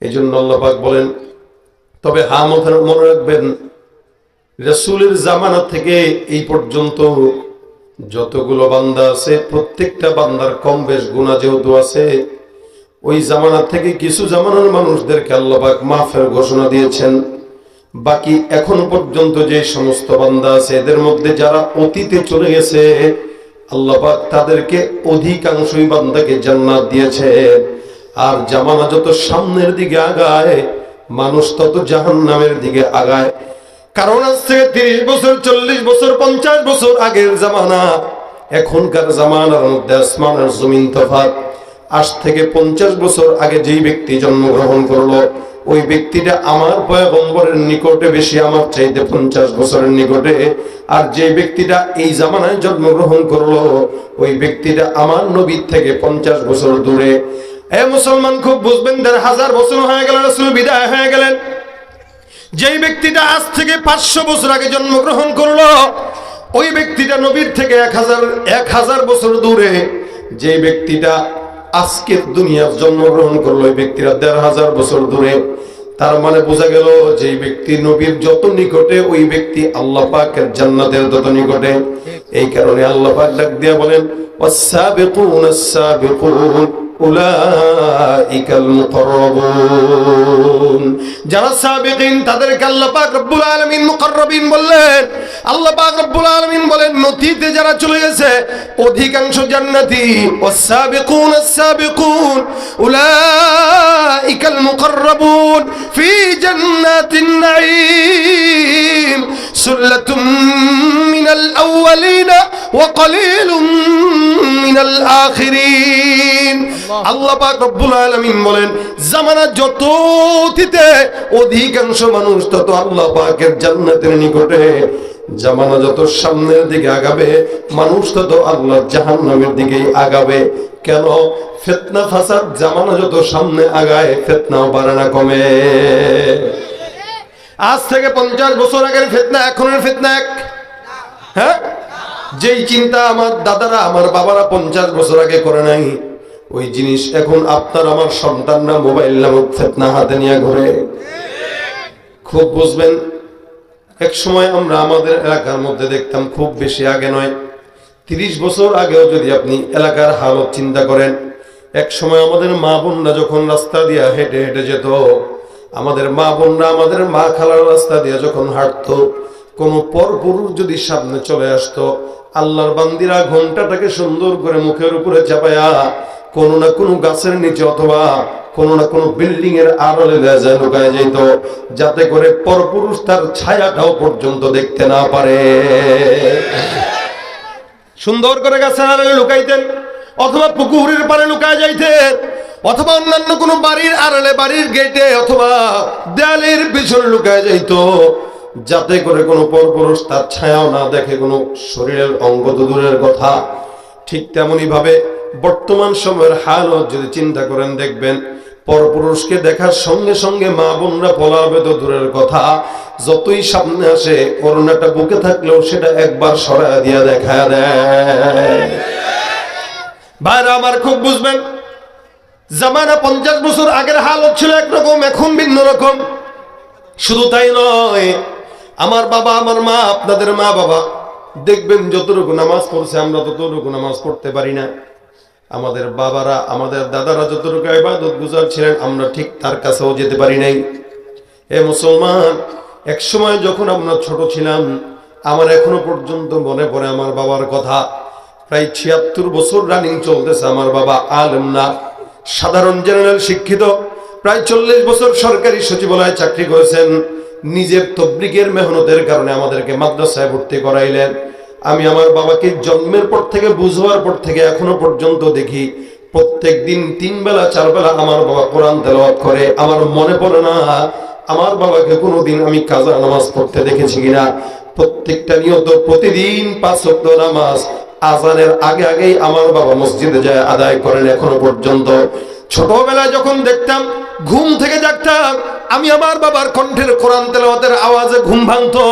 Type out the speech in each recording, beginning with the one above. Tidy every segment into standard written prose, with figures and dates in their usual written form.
এই জন্য আল্লাহ পাক বলেন, তবে মনে রাখবেন, রাসূলের জামানা থেকে এই পর্যন্ত যতগুলো বান্দা আছে প্রত্যেকটা বান্দার কম বেশ গুনাহ যেহেতু আছে, ওই জামানা থেকে কিছু জামানার মানুষদেরকে আল্লাহ পাক মাফের ঘোষণা দিয়েছেন। বাকি এখন পর্যন্ত যে সমস্ত বান্দা আছে এদের মধ্যে যারা অতীতে চলে গেছে, আল্লাহ পাক তাদেরকে অধিকাংশই বান্দাকে জান্নাত দিয়েছে। আর জামানা যত সামনের দিকে আগায়, মানুষ তত জাহান্নামের দিকে আগায়। কারণ আজ থেকে 30 বছর, 40 বছর, 50 বছর আগের জামানা, এখনকার জামানার মধ্যে আসমান আর জমিন তফাৎ। আজ থেকে 50 বছর আগে যেই ব্যক্তি জন্মগ্রহণ করলো, ওই ব্যক্তিটা আমার পয়গম্বরের নিকটে বেশি, আমার চাইতে 50 বছরের নিকটে। আর যে ব্যক্তিটা এই জামানায় জন্মগ্রহণ করলো, ওই ব্যক্তিটা আমার নবীর থেকে 50 বছর দূরে। এ মুসলমান, খুব বুঝবেন, 1000 বছর হয়ে গেল রাসূল বিদায় হয়ে গেলেন। যেই ব্যক্তিটা আজ থেকে 500 বছর আগে জন্মগ্রহণ করলো, ওই ব্যক্তিটা নবীর থেকে 1000 বছর দূরে। যে ব্যক্তিটা আজকের দুনিয়ায় জন্মগ্রহণ করলো, ওই ব্যক্তিরা 1500 বছর দূরে। তার মানে বোঝা গেল, যে ব্যক্তি নবীর যত নিকটে, ওই ব্যক্তি আল্লাহ পাকের জান্নাতের তত নিকটে। এই কারণে আল্লাহ পাক ডাক দিয়া বলেন, ওয়াস-সাবিকুনাস সাবিকুন উলাইকাল মুকাররাবুন। যারা সাবিকিন তাদেরকে আল্লাহ পাক রব্বুল আলামিন মুকাররাবিন বললেন। আল্লাহ পাক রব্বুল আলামিন বলেন, নতীতে যারা চলে গেছে অধিকাংশ জান্নাতি। ওয়াস-সাবিকুনাস সাবিকুন উলাইকাল মুকাররাবুন ফি জান্নাতিন নাঈম সুল্লাতুম মিনাল আউয়ালিনা ওয়া কলিলুম মিনাল আখিরিন। আল্লাহ পাক রব্বুল আলামিন বলেন, জামানা যত অতীতে, অধিকাংশ মানুষ তত আল্লাহ পাকের জান্নাতের নিকটে। জামানা যত সামনের দিকে আগাবে, মানুষ তত আল্লাহর জাহান্নামের দিকেই আগাবে। কেন? ফিতনা ফাসাদ জামানা যত সামনে আগায়, ফিতনাও বাড়ে না, কমে। আজ থেকে 50 বছর আগের ফিতনা এখনের ফিতনা এক? হ্যাঁ? যেই চিন্তা আমার দাদারা, আমার বাবারা 50 বছর আগে করে নাই, ওই জিনিস এখন আপনার আমার সন্তানরা মোবাইল নামক ফিতনা হাতে নিয়ে ঘুরে। খুব বুঝবেন, এক সময় আমরা আমাদের এলাকার মধ্যে দেখতাম, খুব বেশি আগে নয়, 30 বছর আগেও যদি আপনি এলাকার হালত চিন্তা করেন, এক সময় আমাদের মা বোনরা যখন রাস্তা দিয়ে হেঁটে হেঁটে যেত, আমাদের মা বোনরা আমাদের মা খালার রাস্তা দিয়ে যখন হাঁটতো, কোনো পরপুরুষ যদি সামনে চলে আসতো, আল্লাহর বান্দিরা ঘন্টাটাকে সুন্দর করে মুখের উপরে চাপায়া কোনো না কোনো গাছের নিচে অথবা কোনো না কোনো বিল্ডিং এর আড়ালে লুকায় যেত, যাতে করে পরপুরুষ তার ছায়াটাও পর্যন্ত দেখতে না পারে। সুন্দর করে গাছের আড়ালে লুকাইতেন, অথবা পুকুরের পাড়ে লুকায় যাইতেন, অথবা অন্যান্য কোনো বাড়ির আড়ালে, বাড়ির গেটে অথবা দেয়ালের পিছনে লুকায় যাইত, যাতে করে কোনো পরপুরুষ তার ছায়াও না দেখে, কোনো শরীরের অঙ্গ তো দূরের কথা। ঠিক তেমনি ভাবে বর্তমান সময়ের হালত যদি চিন্তা করেন, দেখবেন পরপুরুষকে দেখার সঙ্গে সঙ্গে মা বোনরা পলাবে তো দূরের কথা, যতই সামনে আসে করোনাটা বুকে থাকলেও সেটা একবার সরায় দিয়া দেখা দেয়। ভাইরা আমার, খুব বুঝবেন, জামানা 50 বছর আগের হালত ছিল একরকম, এখন ভিন্ন রকম। শুধু তাই নয়, আমার বাবা, আমার মা, আপনাদের মা বাবা দেখবেন যতটুকু নামাজ পড়ছে আমরা ততটুকু নামাজ পড়তে পারি না। আমাদের বাবারা, আমাদের দাদারা যতটুকু ইবাদত গুজার ছিলেন, আমরা ঠিক তার কাছেও যেতে পারি নাই। এ মুসলমান, এক সময় যখন আমরা ছোট ছিলাম, আমার এখনো পর্যন্ত মনে পড়ে আমার বাবার কথা। প্রায় 76 বছর রানিং চলতেছে। আমার বাবা আলেম না, সাধারণ জেনারেল শিক্ষিত, প্রায় 40 বছর সরকারি সচিবালয়ে চাকরি করেছেন। নিজের তবলিগের মেহনতের কারণে আমাদেরকে মাদ্রাসায় ভর্তি করাইলেন। আমি আমার বাবাকে জন্মের পর থেকে, বুঝবার পর থেকে এখনো পর্যন্ত দেখি প্রত্যেক দিন 3 বেলা 4 বেলা আমার বাবা কোরআন তেলাওয়াত করে। আমার মনে পড়ে না আমার বাবাকে কোনোদিন আমি কাজা নামাজ পড়তে দেখেছি কিনা। প্রত্যেকটা নিয়ত প্রতিদিন 5 ওয়াক্ত নামাজ আজানের আগে আগেই আমার বাবা মসজিদে যায় আদায় করেন এখনো পর্যন্ত। ছোটবেলায় যখন দেখতাম, ঘুম থেকে জাগতাম, আমি আমার বাবার কণ্ঠের কোরআন তেলাওয়াতের আওয়াজে ঘুম ভাঙতো,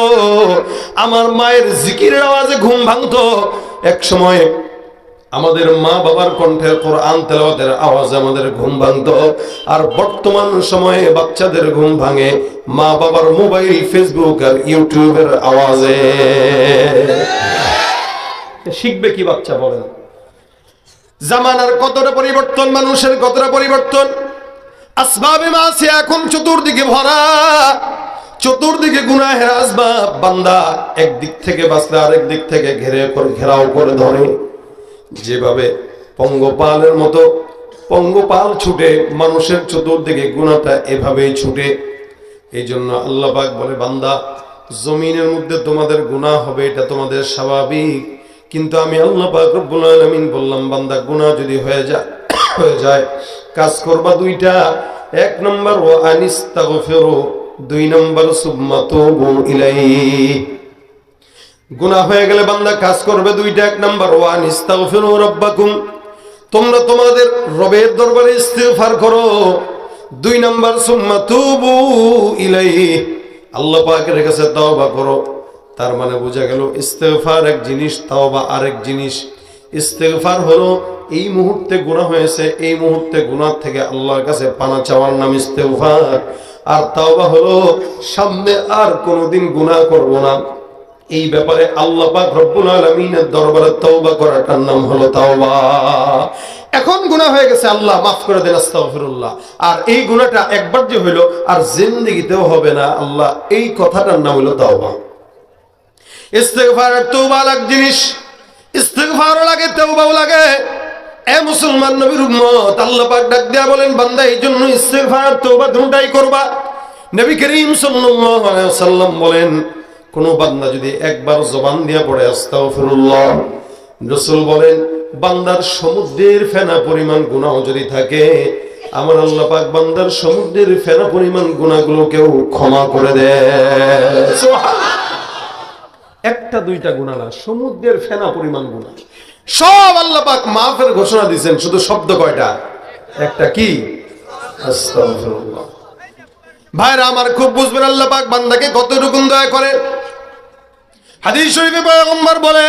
আমার মায়ের জিকিরের আওয়াজে ঘুম ভাঙতো। এক সময় আমাদের মা বাবার কণ্ঠে কোরআন তেলাওয়াতের আওয়াজে আমাদের ঘুম ভাঙতো, আর বর্তমান সময়ে বাচ্চাদের ঘুম ভাঙে মা বাবার মোবাইল, ফেসবুক আর ইউটিউবের আওয়াজে। শিখবে কি বাচ্চা বলেন? জামানার কতটা পরিবর্তন, মানুষের কতটা পরিবর্তন। আসবাবে মাসিয়া এখন চতুর্দিকে ভরা, চতুর্দিকে গুনাহের আসবাব। বান্দা একদিক থেকে বাঁচলে আরেক দিক থেকে ঘেরাও করে ধরে। যেভাবে পঙ্গপালের মতো পঙ্গপাল ছুটে, মানুষের চতুর্দিকে গুনাহটা এভাবেই ছুটে। এই জন্য আল্লাহ পাক বলে, বান্দা জমিনের মধ্যে তোমাদের গুনাহ হবে, এটা তোমাদের স্বাভাবিক। কিন্তু আমি আল্লাহ পাক রব্বুল আলামিন বললাম, বান্দা গুনাহ যদি হয়ে যায় কাজ করবা দুইটা। এক নম্বর ওয়া আনিস্তাগফিরু, দুই নম্বর সুম্মা তুবু ইলাইহি। গুনাহ হয়ে গেলে বান্দা কাজ করবে দুইটা। এক নম্বর ওয়া আনিস্তাগফিরু রাব্বাকুম, তোমরা তোমাদের রবের দরবারে ইস্তিগফার করো। দুই নম্বর সুম্মা তুবু ইলাইহি, আল্লাহ পাকের কাছে তওবা করো। তার মানে বোঝা গেল ইস্তিগফার এক জিনিস, তওবা আরেক জিনিস। ইস্তিগফার হলো এই মুহূর্তে গুনাহ হয়েছে, এই মুহূর্তে গুনাহ থেকে আল্লাহর কাছে পানা চাওয়ার নাম ইস্তিগফার। আর তওবা হলো সামনে আর কোনোদিন গুনাহ করব না, এই ব্যাপারে আল্লাহ পাক রব্বুল আলামিনের দরবারে তওবা করাটার নাম হলো তওবা। এখন গুনাহ হয়ে গেছে, আল্লাহ মাফ করে দেন, আস্তাগফিরুল্লাহ। আর এই গুনাহটা একবার যে হইলো আর জিন্দেগিতেও হবে না, আল্লাহ, এই কথাটার নাম হলো তওবা। ইস্তিগফার আর তওবা আলাদা জিনিস। ইস্তিগফারও লাগে, তওবাও লাগে। এ মুসলমান নবীর উম্মত, আল্লাহ পাক ডাক দেয়া বলেন, বান্দা এই জন্য ইস্তিগফার আর তওবা দুটোই করবা। নবী করিম সাল্লাল্লাহু আলাইহি ওয়াসাল্লাম বলেন, কোন বান্দা যদি একবার জবান দিয়া পড়ে আস্তাগফিরুল্লাহ, রাসূল বলেন বান্দার সমুদ্রের ফেনা পরিমাণ গুনাহ যদি থাকে, আমার আল্লাহ পাক বান্দার সমুদ্রের ফেনা পরিমাণ গুনাহগুলোকেও ক্ষমা করে দেয়। সুবহানাল্লাহ। একটা দুইটা গুনাহ না, সমুদ্রের ফেনা পরিমাণ গুনাহ সব আল্লাহ পাক মাফের ঘোষণা দিয়েছেন। শুধু শব্দ কয়টা? একটা, কি? আস্তাগফিরুল্লাহ। ভাইরা আমার, খুব বুঝবেন আল্লাহ পাক বান্দাকে কতটুকু দয়া করে। হাদিস শরীফে পয়গম্বর বলে,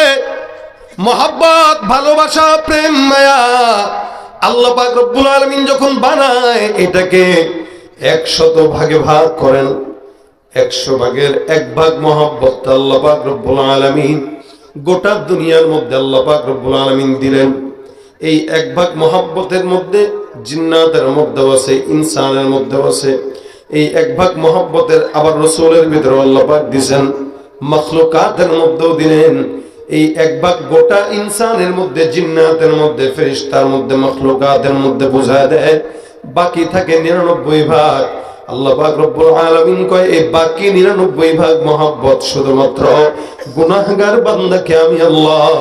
মহব্বত, ভালোবাসা, প্রেম, মায়া আল্লাহ পাক রব্বুল আলামিন যখন বানায় এটাকে 100 ভাগে ভাগ করেন। 100 ভাগের 1 ভাগ মহব্বত আল্লাহ পাক রব্বুল আলামিন গোটা দুনিয়ার মধ্যে আল্লাহ পাক রব্বুল আলামিন দিলেন। এই 1 ভাগ মহব্বতের মধ্যে জিন্নাতের মধ্যেও আছে, ইনসানের মধ্যেও আছে। এই 1 ভাগ মহব্বতের আবার রাসূলের ভিতরে আল্লাহ পাক দিবেন, মাখলুকাতের মধ্যেও দিলেন। এই 1 ভাগ গোটা ইনসানের মধ্যে, জিন্নাতের মধ্যে, ফেরেশতার মধ্যে, মাখলুকাতের মধ্যে বোঝায় দেয়। বাকি থাকে 99 ভাগ। আল্লাহ পাক রব্বুল আলামিন কয়, এই বাকি 99 ভাগ মহব্বত শুধুমাত্র গুনাহগার বান্দাকে আমি আল্লাহ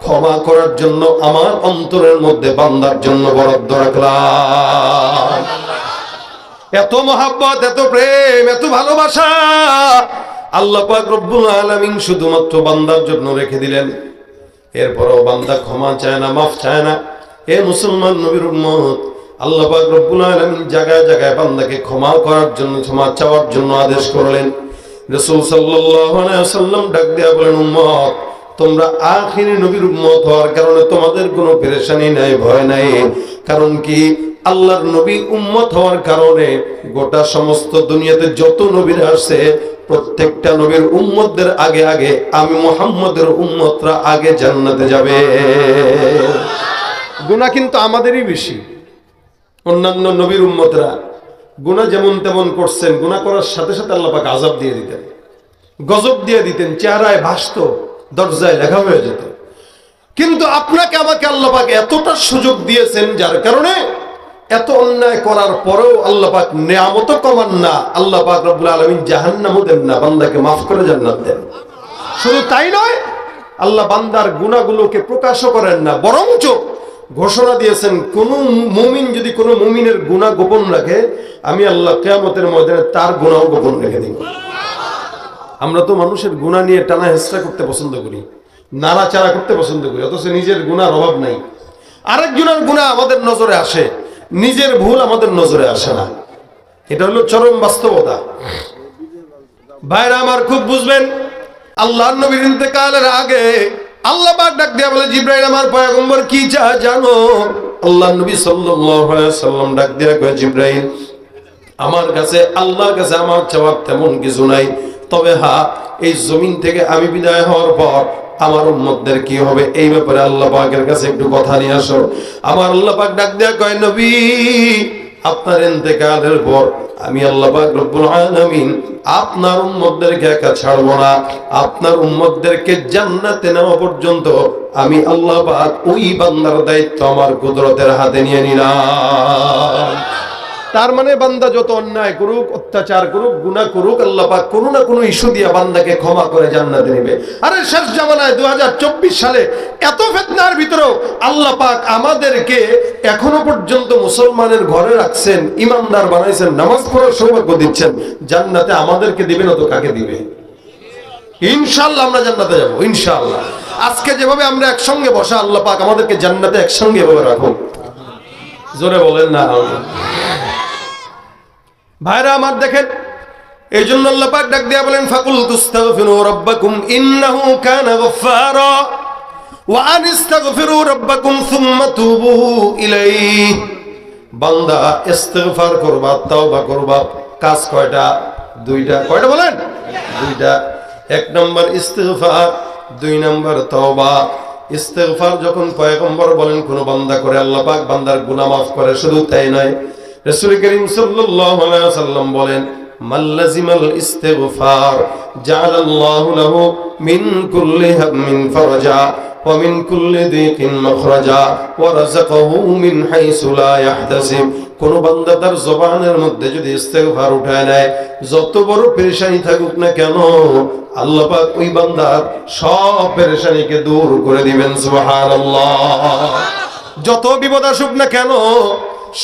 ক্ষমা করার জন্য আমার অন্তরের মধ্যে বান্দার জন্য বরাদ্দ রাখলাম। এত মহব্বত, এত প্রেম, এত ভালোবাসা আল্লাহ পাক রব্বুল আলামিন শুধুমাত্র বান্দার জন্য রেখে দিলেন। এরপরও বান্দা ক্ষমা চায় না, মাফ চায় না। এ মুসলমান নবীর উম্মত, আল্লাহ পাক রব্বুল আলামিন জায়গায় জায়গায় বান্দাকে ক্ষমা করার জন্য, ক্ষমা চাওয়ার জন্য আদেশ করলেন। রাসূল সাল্লাল্লাহু আলাইহি ওয়াসাল্লাম ডাক দেয়া বলেন, উম্মত, তোমরা আখিরি নবীর উম্মত হওয়ার কারণে তোমাদের কোনো পেরেশানি নাই, ভয় নাই। কারণ কি? আল্লাহর নবী উম্মত হওয়ার কারণে গোটা সমস্ত দুনিয়াতে যত নবীরা আসে, প্রত্যেকটা নবীর উম্মতদের আগে আগে আমি মুহাম্মদের উম্মতরা আগে জান্নাতে যাবে। গুনাহ কিন্তু আমাদেরই বেশি। অন্যান্য নবীর উম্মতরা গুনাহ যেমন তেমন করছেন, গুনাহ করার সাথে সাথে আল্লাহ পাক আযাব দিয়ে দিতেন, গজব দিয়ে দিতেন, চেহারায় ভাসতো, দরজায় লেখা হয়ে যেত। কিন্তু আপনাকে আমাকে আল্লাহ পাক এতটা সুযোগ দিয়েছেন, যার কারণে এত অন্যায় করার পরেও আল্লাহ পাক নিয়ামত কমান না, আল্লাহ পাক রব্বুল আলামিন জাহান্নামও দেন না, বান্দাকে মাফ করে জান্নাত দেন। শুধু তাই নয়, আল্লাহ বান্দার গুনাহগুলোকে প্রকাশও করেন না, বরঞ্চ ঘোষণা দিয়েছেন, কোন মুমিন যদি কোনো মুমিনের গুনাহ গোপন রাখে, আমি আল্লাহ কিয়ামতের ময়দানে তার গুনাহও গোপন রেখে দিব। আমরা তো মানুষের গুনাহ নিয়ে টানা হেঁচড়া করতে পছন্দ করি, নাড়াচাড়া করতে পছন্দ করি, অথচ নিজের গুনাহর অভাব নাই। আরেকজনের গুনাহ আমাদের নজরে আসে, নিজের ভুল আমাদের নজরে আসে না। এটা হলো চরম বাস্তবতা। ভাইরা আমার, খুব বুঝবেন, আল্লাহর নবীর ইন্তেকালের আগে আল্লাহ পাক ডাক দিয়া বলে, জিবরাইল আমার পয়গম্বর কি চায় জানো? আল্লাহ নবী সাল্লাল্লাহু আলাইহি সাল্লাম ডাক দিয়া কয়, জিবরাইল আমার কাছে আল্লাহর কাছে আমার চাওয়ার তেমন কিছু নাই, তবে হ্যাঁ এই জমিন থেকে আমি বিদায় হওয়ার পর আমার উম্মতদের কি হবে এই ব্যাপারে আল্লাহ পাকের কাছে একটু কথা নিয়ে আসো। আমার আল্লাহ পাক ডাক দেয়া কয়, নবী আপনার ইন্তেকালের পর আমি আল্লাহ পাক রব্বুল আলামিন আপনার উম্মতদেরকে একা ছাড়বো না, আপনার উম্মতদেরকে জান্নাতে নেওয়া পর্যন্ত আমি আল্লাহ পাক ওই বান্দার দায়িত্ব আমার কুদরতের হাতে নিয়ে নিলাম। তার মানে বান্দা যত অন্যায় করুক, অত্যাচার করুক, গুনাহ করুক, আল্লাহ পাক কোনো না কোনো ইস্যু দিয়া বান্দাকে ক্ষমা করে জান্নাতে নেবে। আরে শেষ জামানায় 2024 সালে এত ফিতনার ভিতরেও আল্লাহ পাক আমাদেরকে এখনো পর্যন্ত মুসলমানের ঘরে রাখছেন, ইমানদার বানাইছেন, নামাজ পড়ার সৌভাগ্য দিচ্ছেন। জান্নাতে আমাদেরকে দিবেন, তো কাকে দিবে? ইনশাআল্লাহ আমরা জান্নাতে যাব ইনশাআল্লাহ। আজকে যেভাবে আমরা একসঙ্গে বসা, আল্লাহ পাক আমাদেরকে জান্নাতে একসঙ্গে এভাবে রাখুন। জোরে বলেন না আমিন। ভাইরা আমার দেখেন, এই জন্য আল্লাহ পাক ডাক দিয়া বলেন, ফাকুল তুস্তাগফিরু রাব্বাকুম ইন্নাহু কানা গফফারা ওয়া আনিস্তাগফিরু রাব্বাকুম সুম্মা তুবু ইলাইহি। বান্দা ইস্তিগফার করবা, তাওবা করবা। কাজ কয়টা? দুইটা। কয়টা বলেন? দুইটা। এক নম্বর ইস্তিগফার, দুই নম্বর তাওবা। ইস্তিগফার যখন পয়গম্বর বলেন কোন বান্দা করে, আল্লাহ পাক বান্দার গুনাহ মাফ করে। শুধু তাই নয়, রাসূল করিম সাল্লাল্লাহু আলাইহি ওয়াসাল্লাম বলেন, মাল্লাজিমাল ইস্তিগফার জাআলাল্লাহু লাহু মিন কুল্লি হাম্মিন ফারাজা ওয়া মিন কুল্লি দিকিন মাখরাজা ওয়া রাযাকাহু মিন হাইসু লা ইয়াহতাসিব। কোন বান্দা তার জবানের মধ্যে যদি ইস্তিগফার উঠায় নেয়, যত বড় পেরেশানি থাকুক না কেন, আল্লাহ পাক ওই বান্দার সব পেরেশানিকে দূর করে দিবেন। সুবহানাল্লাহ। যত বিপদ আসুক না কেন,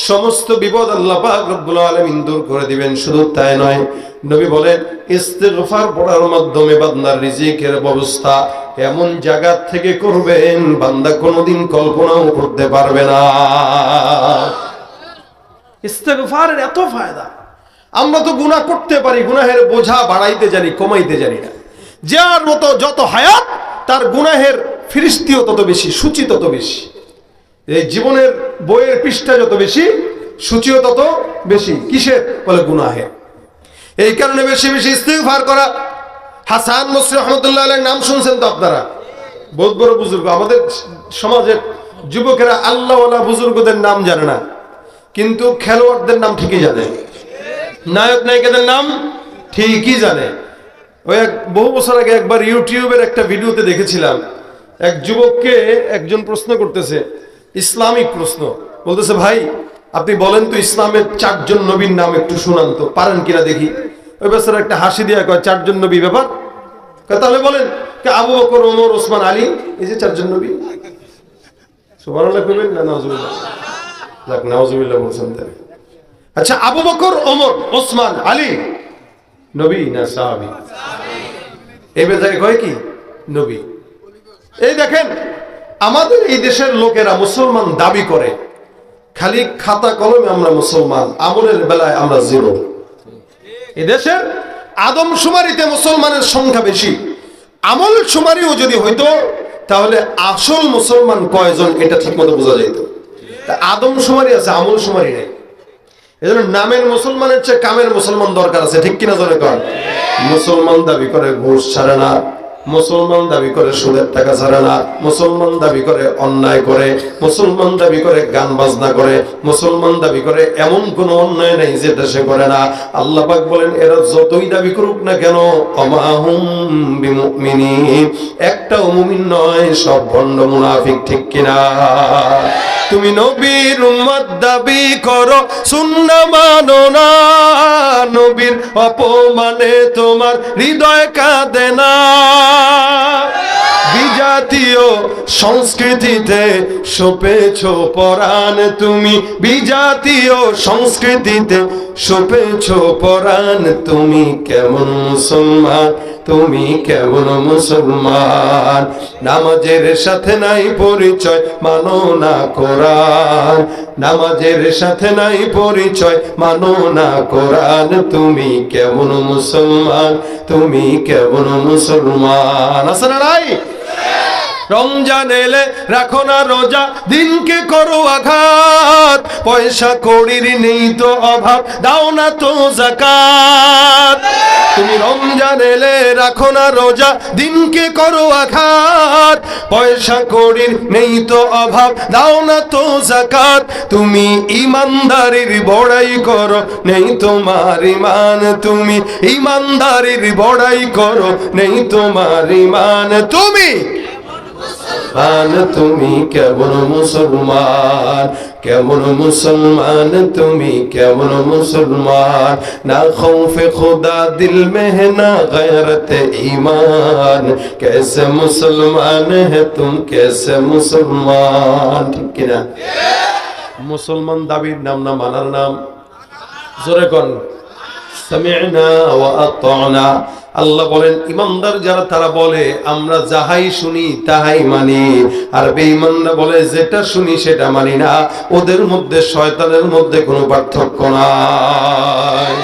সমস্ত বিপদ আল্লাহ পাক রব্বুল আলামিন দূর করে দিবেন। শুধু তাই নয়, নবী বলেন ইস্তিগফার পড়ার মাধ্যমে বান্দার রিজিকের ব্যবস্থা এমন জায়গা থেকে করবেন বান্দা কোনোদিন কল্পনাও করতে পারবে না। ইস্তিগফারের এত ফায়দা। আমরা তো গুনাহ করতে পারি, গুনাহের বোঝা বাড়াইতে জানি, কমাইতে জানি না। যার মতো যত হায়াত, তার গুনাহের ফিরিস্তিও তত বেশি, সূচি তত বেশি। এই জীবনের বইয়ের পৃষ্ঠা যত বেশি, সূচিও তত বেশি। কিসের? বলে গুনাহের। এই কারণে বেশি বেশি ইস্তিগফার করা। হাসান বসরি রাহমাতুল্লাহ আলাইহির নাম শুনছেন তো আপনারা? বহুত বড় বুজুর্গ। আমাদের সমাজের যুবকেরা আল্লাহওয়ালা বুজুর্গদের নাম জানে না, কিন্তু খেলোয়াড়দের নাম ঠিকই জানে, নায়ক নায়িকাদের নাম ঠিকই জানে। ওই বহু বছর আগে একবার ইউটিউবের একটা ভিডিওতে দেখেছিলাম, এক যুবককে একজন প্রশ্ন করতেছে, ইসলামিক প্রশ্ন। বলতেছে, ভাই আপনি বলেন তো ইসলামের 4 জন নবীর নাম একটু শুনান তো, পারেন কিনা দেখি। ওই বেচারা একটা হাসি দিয়া কয়, 4 জন নবী ব্যাপার? তাহলে বলেন। আবু বকর, ওমর, ওসমান, আলী, এই যে 4 জন নবী। সুবহানাল্লাহ কইবেন না নাউজুবিল্লাহ? যাক, নাউজুবিল্লাহ বলছেন তাহলে। আচ্ছা, আবু বকর, ওমর, ওসমান, আলী নবী না সাহাবী? এই বেচারা কয় কি নবী। এই দেখেন, আমাদের এই দেশের লোকেরা মুসলমান দাবি করে, খালি খাতা কলমে আমরা মুসলমান, আমলের বেলায় আমরা জিরো। এই দেশের আদমশুমারিতে মুসলমানের সংখ্যা বেশি, আমল শুমারিও যদি হইতো তাহলে আসল মুসলমান কয়জন এটা ঠিক মতো বোঝা যেত। আদমশুমারি আছে, আমল শুমারি নেই। এজন্য নামের মুসলমানের চেয়ে কামের মুসলমান দরকার আছে, ঠিক কিনা জোরে কর। মুসলমান দাবি করে ঘুষ ছাড়ে না, মুসলমান দাবি করে সুদের টাকা ছাড়ে না, মুসলমান দাবি করে অন্যায় করে, মুসলমান দাবি করে গান বাজনা করে, মুসলমান দাবি করে এমন কোন অন্যায় নেই যেটা সে করে না। আল্লাহ পাক বলেন, এরা যতই দাবি করুক না কেন, অমাহুম বিমুমিনিন, একটাও মুমিন নয়, সব ভণ্ড মুনাফিক, ঠিক কিনা? তুমি নবীর উম্মত দাবি করো, সুন্নাহ মানো না, নবীর অপমানে তোমার হৃদয় কাঁদে না। বিজাতীয় সংস্কৃতিতে সপেছ পরাণ তুমি, বিজাতীয় সংস্কৃতিতে সপেছ পরাণ তুমি। কেমন মুসলমান তুমি, কেমন মুসলমান? নামাজের সাথে নাই পরিচয়, মানো না কোরআন। নামাজের সাথে নাই পরিচয়, মানো না কোরআন। তুমি কেমন মুসলমান, তুমি কেমন মুসলমান? আছে না নাই? রমজান এলে রাখো না রোজা, দিনকে করো আঘাত, পয়সা কড়ির নেই তো অভাব, দাও না তো যাকাত। তুমি রমজান এলে রাখো না রোজা, দিনকে করো আঘাত, পয়সা কড়ির নেই তো অভাব, দাও না তো যাকাত। তুমি ইমানদারির বড়াই করো, নেই তোমার ইমান, তুমি ইমানদারির বড়াই করো, নেই তোমার ইমান। তুমি তুমি কেমন মুসলমান, কেমন মুসলমান, তুমি কেমন মুসলমান, না খৌফে খুদা দিল মে है ना गैरत ईमान, कैसे मुसलमान है तुम, कैसे मुसलमान। ঠিক কিনা? মুসলমান দাবির নাম না মানার নাম? জোরে কোন সামি'না ওয়া আতা'না। আল্লাহ বলেন ইমানদার যারা তারা বলে আমরা যাহাই শুনি তাহাই মানি, আর বেঈমানরা বলে যেটা শুনি সেটা মানি না। ওদের মধ্যে শয়তানের মধ্যে কোনো পার্থক্য নাই।